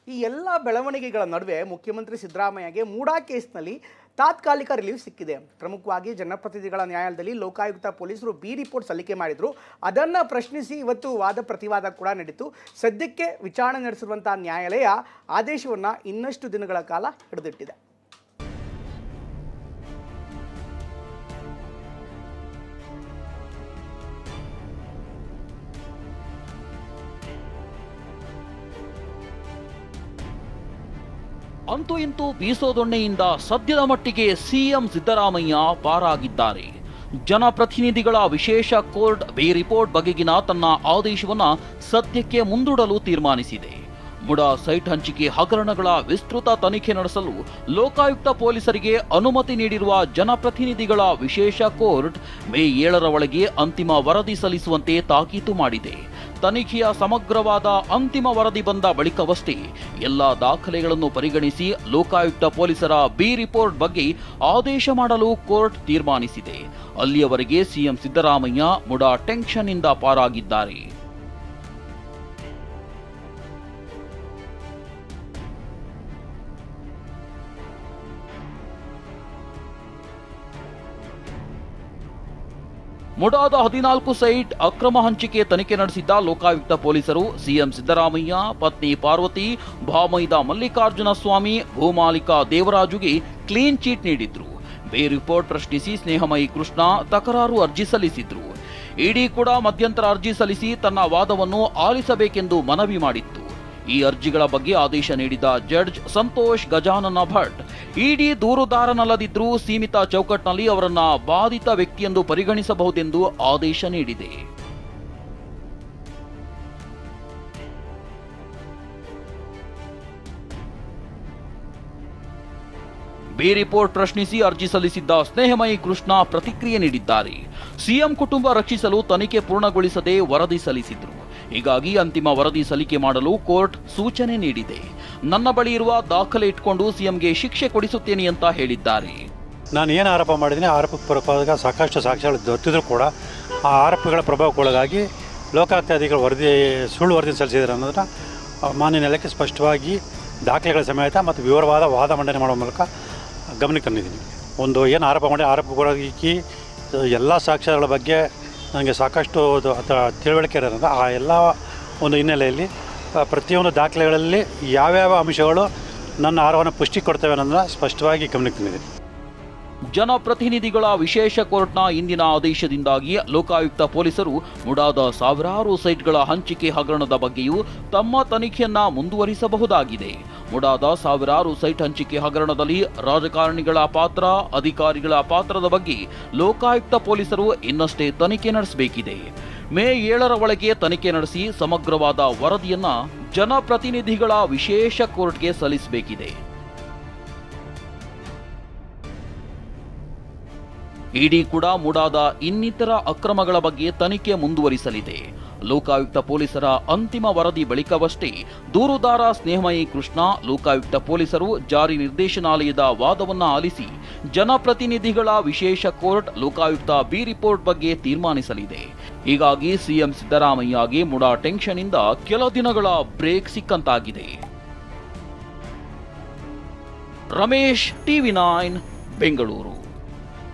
ಈ ಎಲ್ಲ ಬೆಳವಣಿಗೆಗಳ ನಡುವೆ ಮುಖ್ಯಮಂತ್ರಿ ಸಿದ್ದರಾಮಯ್ಯಗೆ ಮೂಡಾ ಕೇಸ್ನಲ್ಲಿ ತಾತ್ಕಾಲಿಕ ರಿಲೀಫ್ ಸಿಕ್ಕಿದೆ. ಪ್ರಮುಖವಾಗಿ ಜನಪ್ರತಿನಿಧಿಗಳ ನ್ಯಾಯಾಲಯದಲ್ಲಿ ಲೋಕಾಯುಕ್ತ ಪೊಲೀಸರು ಬಿ ರಿಪೋರ್ಟ್ ಸಲ್ಲಿಕೆ ಮಾಡಿದ್ರು. ಅದನ್ನು ಪ್ರಶ್ನಿಸಿ ಇವತ್ತು ವಾದ ಪ್ರತಿವಾದ ಕೂಡ ನಡೆಯಿತು. ಸದ್ಯಕ್ಕೆ ವಿಚಾರಣೆ ನಡೆಸಿರುವಂತಹ ನ್ಯಾಯಾಲಯ ಆದೇಶವನ್ನು ಇನ್ನಷ್ಟು ದಿನಗಳ ಕಾಲ ಹಿಡಿದಿಟ್ಟಿದೆ. ಅಂತೂ ಇಂತೂ ಬೀಸೋದೊಣ್ಣೆಯಿಂದ ಸದ್ಯದ ಮಟ್ಟಿಗೆ ಸಿಎಂ ಸಿದ್ದರಾಮಯ್ಯ ಪಾರಾಗಿದ್ದಾರೆ. ಜನಪ್ರತಿನಿಧಿಗಳ ವಿಶೇಷ ಕೋರ್ಟ್ ಬಿ ರಿಪೋರ್ಟ್ ಬಗೆಗಿನ ತನ್ನ ಆದೇಶವನ್ನು ಸದ್ಯಕ್ಕೆ ಮುಂದೂಡಲು ತೀರ್ಮಾನಿಸಿದೆ. ಮುಡಾ ಸೈಟ್ ಹಂಚಿಕೆ ಹಗರಣಗಳ ವಿಸ್ತೃತ ತನಿಖೆ ನಡೆಸಲು ಲೋಕಾಯುಕ್ತ ಪೊಲೀಸರಿಗೆ ಅನುಮತಿ ನೀಡಿರುವ ಜನಪ್ರತಿನಿಧಿಗಳ ವಿಶೇಷ ಕೋರ್ಟ್ ಮೇ 7ರ ಒಳಗೆ ಅಂತಿಮ ವರದಿ ಸಲ್ಲಿಸುವಂತೆ ತಾಕೀತು ಮಾಡಿದೆ. ತನಿಖೆಯ ಸಮಗ್ರವಾದ ಅಂತಿಮ ವರದಿ ಬಂದ ಬಳಿಕವಷ್ಟೇ ಎಲ್ಲ ದಾಖಲೆಗಳನ್ನು ಪರಿಗಣಿಸಿ ಲೋಕಾಯುಕ್ತ ಪೊಲೀಸರ ಬಿ ರಿಪೋರ್ಟ್ ಬಗ್ಗೆ ಆದೇಶ ಮಾಡಲು ಕೋರ್ಟ್ ತೀರ್ಮಾನಿಸಿದೆ. ಅಲ್ಲಿಯವರೆಗೆ ಸಿಎಂ ಸಿದ್ದರಾಮಯ್ಯ ಮುಡಾ ಟೆನ್ಷನ್ ಇಂದ ಪಾರಾಗಿದ್ದಾರೆ. ಮುಡಾದ 14 ಸೈಟ್ ಅಕ್ರಮ ಹಂಚಿಕೆ ತನಿಖೆ ನಡೆಸಿದ್ದ ಲೋಕಾಯುಕ್ತ ಪೊಲೀಸರು ಸಿಎಂ ಸಿದ್ದರಾಮಯ್ಯ, ಪತ್ನಿ ಪಾರ್ವತಿ, ಭಾಮೈದ ಮಲ್ಲಿಕಾರ್ಜುನ ಸ್ವಾಮಿ, ಭೂಮಾಲೀಕ ದೇವರಾಜುಗೆ ಕ್ಲೀನ್ ಚೀಟ್ ನೀಡಿದ್ರು. ಬೇ ರಿಪೋರ್ಟ್ ಪ್ರಶ್ನಿಸಿ ಸ್ನೇಹಮಯಿ ಕೃಷ್ಣ ತಕರಾರು ಅರ್ಜಿ ಸಲ್ಲಿಸಿದ್ರು. ಇಡಿ ಕೂಡ ಮಧ್ಯಂತರ ಅರ್ಜಿ ಸಲ್ಲಿಸಿ ತನ್ನ ವಾದವನ್ನು ಆಲಿಸಬೇಕೆಂದು ಮನವಿ ಮಾಡಿತ್ತು. ಈ ಅರ್ಜಿಗಳ ಬಗ್ಗೆ ಆದೇಶ ನೀಡಿದ ಜಡ್ಜ್ ಸಂತೋಷ್ ಗಜಾನನ ಭಟ್ ಇಡಿ ದೂರುದಾರನಲ್ಲದಿದ್ರೂ ಸೀಮಿತ ಚೌಕಟ್ಟಿನಲ್ಲಿ ಅವರನ್ನ ಬಾಧಿತ ವ್ಯಕ್ತಿಯೆಂದು ಪರಿಗಣಿಸಬಹುದೆಂದು ಆದೇಶ ನೀಡಿದೆ. ಬಿ ರಿಪೋರ್ಟ್ ಪ್ರಶ್ನಿಸಿ ಅರ್ಜಿ ಸಲ್ಲಿಸಿದ್ದ ಸ್ನೇಹಮಯಿ ಕೃಷ್ಣ ಪ್ರತಿಕ್ರಿಯೆ ನೀಡಿದ್ದಾರೆ. ಸಿಎಂ ಕುಟುಂಬ ರಕ್ಷಿಸಲು ತನಿಖೆ ಪೂರ್ಣಗೊಳಿಸದೆ ವರದಿ ಸಲ್ಲಿಸಿದ್ರು. ಹೀಗಾಗಿ ಅಂತಿಮ ವರದಿ ಸಲ್ಲಿಕೆ ಮಾಡಲು ಕೋರ್ಟ್ ಸೂಚನೆ ನೀಡಿದೆ. ನನ್ನ ಬಳಿ ಇರುವ ದಾಖಲೆ ಇಟ್ಕೊಂಡು ಸಿಎಂಗೆ ಶಿಕ್ಷೆ ಕೊಡಿಸುತ್ತೇನೆ ಅಂತ ಹೇಳಿದ್ದಾರೆ. ನಾನು ಏನು ಆರೋಪ ಮಾಡಿದ್ದೀನಿ, ಆರೋಪಕ್ಕೆ ಪ್ರಭಾವ ಸಾಕಷ್ಟು ಸಾಕ್ಷ್ಯಗಳು ದೊರೆತಿದ್ರು ಕೂಡ ಆ ಆರೋಪಗಳ ಪ್ರಭಾವಕ್ಕೊಳಗಾಗಿ ಲೋಕಾಯುಕ್ತ ಅಧಿಕಾರಿಗಳು ಸುಳ್ಳು ವರದಿ ಸಲ್ಲಿಸಿದ್ದಾರೆ ಅನ್ನೋದನ್ನ ಮಾನ್ಯ ನ್ಯಾಯಾಲಯಕ್ಕೆ ಸ್ಪಷ್ಟವಾಗಿ ದಾಖಲೆಗಳ ಸಮೇತ ಮತ್ತು ವಿವರವಾದ ವಾದ ಮಂಡನೆ ಮಾಡುವ ಮೂಲಕ ಗಮನಕ್ಕೆ ತಂದಿದ್ದೀನಿ. ಒಂದು ಏನು ಆರೋಪ ಮಾಡಿ ಆರೋಪಕ್ಕೊಳಗಾಗಿ ಎಲ್ಲ ಸಾಕ್ಷ್ಯಗಳ ಬಗ್ಗೆ ನನಗೆ ಸಾಕಷ್ಟು ತಿಳುವಳಿಕೆ ಇರೋದ್ರಿಂದ ಆ ಎಲ್ಲ ಒಂದು ಹಿನ್ನೆಲೆಯಲ್ಲಿ ಪ್ರತಿಯೊಂದು ದಾಖಲೆಗಳಲ್ಲಿ ಯಾವ್ಯಾವ ಅಂಶಗಳು ನನ್ನ ಆರೋಪವನ್ನು ಪುಷ್ಟಿ ಕೊಡ್ತವೆ ಅನ್ನೋದನ್ನ ಸ್ಪಷ್ಟವಾಗಿ ಗಮನಕ್ಕೆ ತಂದಿದೆ. ಜನಪ್ರತಿನಿಧಿಗಳ ವಿಶೇಷ ಕೋರ್ಟ್ನ ಇಂದಿನ ಆದೇಶದಿಂದಾಗಿ ಲೋಕಾಯುಕ್ತ ಪೊಲೀಸರು ಮುಡಾದ ಸಾವಿರಾರು ಸೈಟ್ಗಳ ಹಂಚಿಕೆ ಹಗರಣದ ಬಗ್ಗೆಯೂ ತಮ್ಮ ತನಿಖೆಯನ್ನ ಮುಂದುವರಿಸಬಹುದಾಗಿದೆ. ಮುಡಾದ ಸಾವಿರಾರು ಸೈಟ್ ಹಂಚಿಕೆ ಹಗರಣದಲ್ಲಿ ರಾಜಕಾರಣಿಗಳ ಪಾತ್ರ, ಅಧಿಕಾರಿಗಳ ಪಾತ್ರದ ಬಗ್ಗೆ ಲೋಕಾಯುಕ್ತ ಪೊಲೀಸರು ಇನ್ನಷ್ಟೇ ತನಿಖೆ ನಡೆಸಬೇಕಿದೆ. ಮೇ 7ರ ಒಳಗೆ ತನಿಖೆ ನಡೆಸಿ ಸಮಗ್ರವಾದ ವರದಿಯನ್ನ ಜನಪ್ರತಿನಿಧಿಗಳ ವಿಶೇಷ ಕೋರ್ಟ್ಗೆ ಸಲ್ಲಿಸಬೇಕಿದೆ. ಇಡಿ ಕೂಡ ಮುಡಾದ ಇನ್ನಿತರ ಅಕ್ರಮಗಳ ಬಗ್ಗೆ ತನಿಖೆ ಮುಂದುವರಿಸಲಿದೆ. ಲೋಕಾಯುಕ್ತ ಪೊಲೀಸರ ಅಂತಿಮ ವರದಿ ಬಳಿಕವಷ್ಟೇ ದೂರುದಾರ ಸ್ನೇಹಮಯಿ ಕೃಷ್ಣ, ಲೋಕಾಯುಕ್ತ ಪೊಲೀಸರು ಜಾರಿ ನಿರ್ದೇಶನಾಲಯದ ವಾದವನ್ನ ಆಲಿಸಿ ಜನಪ್ರತಿನಿಧಿಗಳ ವಿಶೇಷ ಕೋರ್ಟ್ ಲೋಕಾಯುಕ್ತ ಬಿ ರಿಪೋರ್ಟ್ ಬಗ್ಗೆ ತೀರ್ಮಾನಿಸಲಿದೆ. ಹೀಗಾಗಿ ಸಿಎಂ ಸಿದ್ದರಾಮಯ್ಯಗೆ ಮುಡಾ ಟೆನ್ಷನ್ ಇಂದ ಕೆಲ ದಿನಗಳ ಬ್ರೇಕ್ ಸಿಕ್ಕಂತಾಗಿದೆ. ರಮೇಶ್, ಟಿವಿ9 ಬೆಂಗಳೂರು.